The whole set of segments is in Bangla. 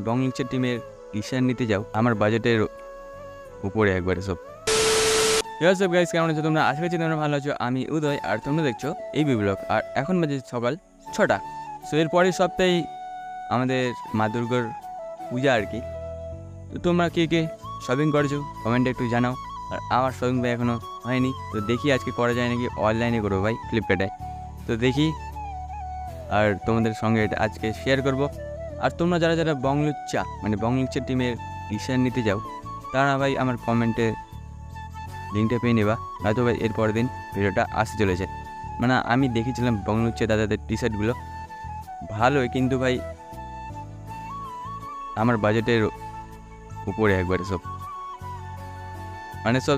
বংলিংচের টিমের ডিসিশন নিতে যাও আমার বাজেটের উপরে একবারে সব। সব গাইস, কেমন আছো তোমরা? আশা করছি তোমরা ভালো আছো। আমি উদয়, আর তোমরা দেখছো এই ব্লগ। আর এখন বাজে সকাল 6টা। সো এর পরের সপ্তাহেই আমাদের মা দুর্গার পূজা আর কি। তো তোমরা কে কে শপিং করেছো কমেন্টে একটু জানাও। আর আমার শপিং ভাই এখনও হয়নি, তো দেখি আজকে করা যায় নাকি অনলাইনে করবো ভাই, ফ্লিপকার্টে। তো দেখি, আর তোমাদের সঙ্গে এটা আজকে শেয়ার করব। আর তোমরা যারা যারা বংলুচ্চা টিমের ডিসিশন নিতে যাও, তারা ভাই আমার কমেন্টে লিঙ্কটা পেয়ে নেবা, হয়তো ভাই এর পরের দিন ভিডিওটা আসতে চলেছে। মানে আমি দেখেছিলাম বংলুচ্চা দাদাদের টি শার্টগুলো ভালোই, কিন্তু ভাই আমার বাজেটের উপরে একবারে সব, মানে সব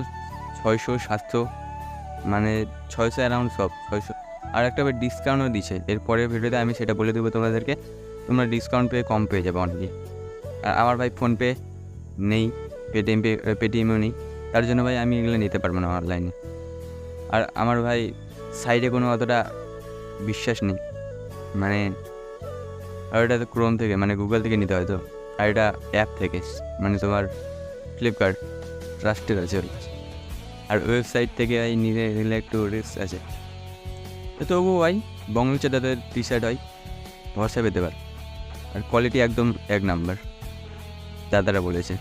600-700, মানে 600 অ্যারাউন্ড, সব 600। আর একটা ভাই ডিসকাউন্টও দিচ্ছে, এর পরের ভিডিওতে আমি সেটা বলে দেবো তোমাদেরকে। তোমরা ডিসকাউন্ট পেয়ে কম পেয়ে যাবে অনেকে। আর আমার ভাই ফোনপে নেই, পেটিএমও নেই, তার জন্য ভাই আমি এগুলো নিতে পারবো না অনলাইনে। আর আমার ভাই সাইডে কোনো অতটা বিশ্বাস নেই, মানে আর এটা তো ক্রোম থেকে, মানে গুগল থেকে নিতে হয় তো, আর এটা অ্যাপ থেকে, মানে তোমার ফ্লিপকার্ট ট্রাস্টেড আছে ওর কাছে। আর ওয়েবসাইট থেকে ভাই নিলে একটু রিস্ক আছে। তো তবুও ভাই বংলুচ্চা দাদাদের টি শার্ট হয়, ভরসা পেতে পারে। আর কোয়ালিটি একদম এক নাম্বার, দাদারা বলেছে।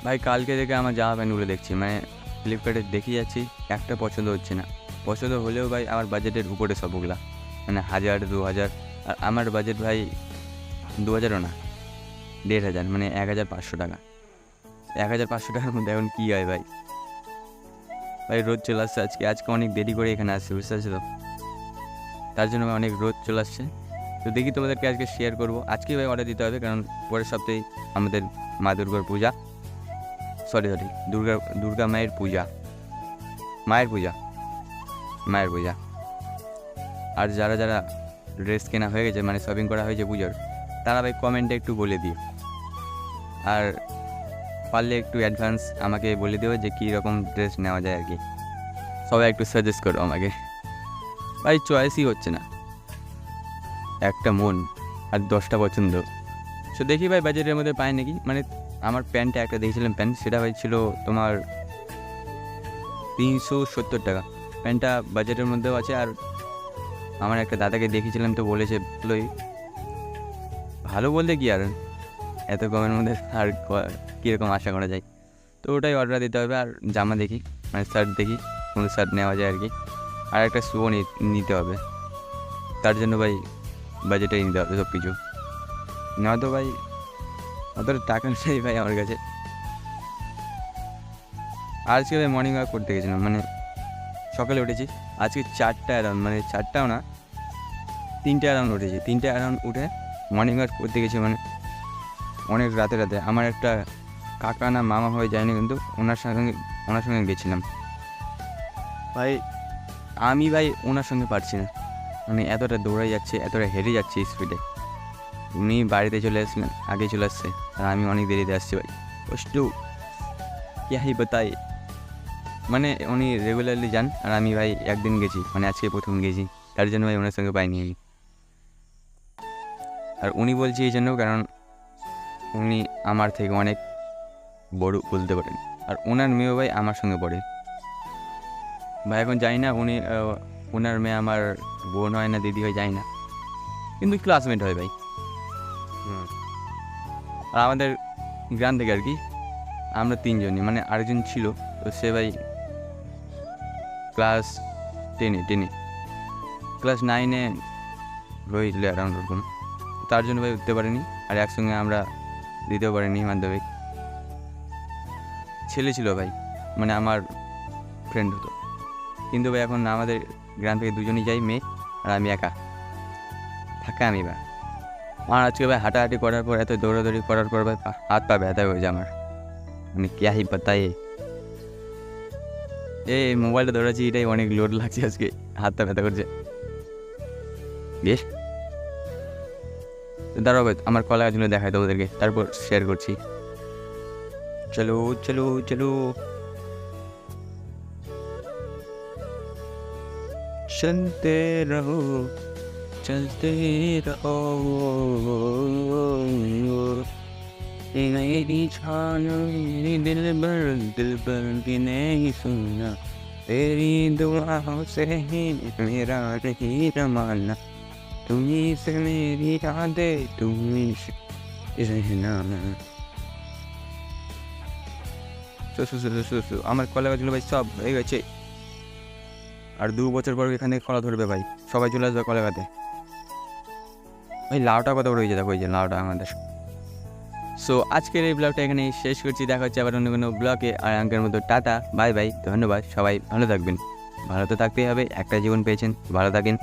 ভাই কালকে থেকে আমার জামা প্যান্টগুলো দেখছি, মানে ফ্লিপকার্টে দেখে যাচ্ছি, একটা পছন্দ হচ্ছে না। পছন্দ হলেও ভাই আমার বাজেটের উপরে সবগুলা, মানে 1000-2000। আর আমার বাজেট ভাই 2000ও না, 1500, মানে 1500 টাকা। 1500 টাকার মধ্যে এখন কী হয় ভাই? ভাই রোদ চলে আসছে আজকে অনেক দেরি করে এখানে আসছে, বুঝতে পারছো তো, তার জন্য ভাই অনেক রোদ চলে আসছে। তো দেখি তোমাদেরকে আজকে শেয়ার করবো। আজকেই ভাই অর্ডার দিতে হবে, কারণ পরের সপ্তাহে আমাদের মা দুর্গার পূজা, সরি দুর্গা মায়ের পূজা। আর যারা যারা ড্রেস কেনা হয়ে গেছে, মানে শপিং করা হয়েছে পুজোর, তারা ভাই কমেন্টে একটু বলে দিও। আর পারলে একটু অ্যাডভান্স আমাকে বলে দিও যে কী রকম ড্রেস নেওয়া যায় আর কি। সবাই একটু সাজেস্ট করো আমাকে। ভাই চয়েসই হচ্ছে না, একটা মন আর 10টা পছন্দ। সো দেখি ভাই বাজেটের মধ্যে পাই নাকি। মানে আমার প্যান্টটা একটা দেখেছিলাম, প্যান্ট সেটা হয়েছিল তোমার 370 টাকা। প্যান্টটা বাজেটের মধ্যেও আছে। আর আমার একটা দাদাকে দেখেছিলাম, তো বলেছে ভালো বলতে কি আর, এত কমের মধ্যে আর কীরকম আশা করা যায়। তো ওটাই অর্ডার দিতে হবে। আর জামা দেখি, মানে শার্ট দেখি কোন শার্ট নেওয়া যায় আর কি। আর একটা শুও নিতে হবে, তার জন্য ভাই বাজেটেই নিতে হবে সব কিছু। নয়তো ভাই অতটা টাকা নেই ভাই আমার কাছে। আজকে ভাই মর্নিং ওয়াক করতে গেছিলাম, মানে সকালে উঠেছি আজকে 4টা অ্যারাউন্ড, মানে 4টাও না, 3টে অ্যারাউন্ড উঠেছি। 3টে অ্যারাউন্ড উঠে মর্নিং ওয়াক করতে গেছি, মানে অনেক রাতে। আমার একটা কাকা না মামা হয়ে যায়নি, কিন্তু ওনার সঙ্গে গেছিলাম ভাই। আমি ভাই ওনার সঙ্গে পারছি না, মানে এতটা দৌড়াই যাচ্ছে, এতটা হেরে যাচ্ছে স্পিডে। উনি বাড়িতে চলে আসলেন, আগে চলে আসছে, আর আমি অনেক দেরিতে আসছি ভাই। কষ্টু কি বাতাই, মানে উনি রেগুলারলি যান, আর আমি ভাই একদিন গেছি, মানে আজকে প্রথম গেছি, তার জন্য ভাই ওনার সঙ্গে পাইনি আমি। আর উনি বলছি এই জন্য, কারণ উনি আমার থেকে অনেক বড় বলতে পারেন। আর ওনার মেয়েও ভাই আমার সঙ্গে পড়ে ভাই। এখন জানি না ওনার মেয়ে আমার বোন হয় না দিদি হয় জানি না, কিন্তু ক্লাসমেট হয় ভাই। আর আমাদের গ্রাম থেকে আর কি আমরা 3জনই, মানে আরেকজন ছিল, তো সে ভাই ক্লাস 10-এ ক্লাস 9-এ রয়েছিল অ্যারাউন্ড ওরকম, তার জন্য ভাই উঠতে পারিনি। আর একসঙ্গে আমরা দিতেও পারিনি মাধ্যমিক। ছেলে ছিল ভাই, মানে আমার ফ্রেন্ড হতো, কিন্তু ভাই এখন আমাদের গ্রাম থেকে 2জনই যাই, মেয়ে আর আমি একা থাকা আমি ভাই। আর আজকে ভাই হাঁটাহাঁটি করার পর, এত দৌড়াদৌড়ি করার পর ভাই হাত পা ব্যথা হয়ে যায় আমার, মানে কি বাতাই। এই মোবাইলটা দৌড়াচ্ছি, এটাই অনেক লোড লাগছে আজকে, হাতটা ব্যথা করছে বেশ। দাঁড়াও ভাই, আমার কলা গাছগুলো দেখাই দেবো ওদেরকে, তারপর শেয়ার করছি। চলো চলো চলো, চলতে রহো চলতে রহো। मेरी जान मेरी दिल भर की नहीं सुनना तेरी दुआओं से ही मेरा नहीं रमाना तुम्ही से मेरी यादें तुम्ही से रहना আমার কলা গাছগুলো ভাই সব হয়ে গেছে আর 2 বছর পর এখানে কলা ধরবে ভাই সবাই চলে আসবে কলা গাছে ভাই লাউটা কত বড় হয়েছে দেখো ওই যে লাউটা আমাদের সো আজকের এই ব্লগটা এখানে শেষ করছি দেখা হচ্ছে আবার অন্য কোনো ব্লগে আর আঙ্কের মতো টাটা বাই বাই ধন্যবাদ সবাই ভালো থাকবেন ভালো তো থাকতেই হবে একটা জীবন পেয়েছেন ভালো থাকেন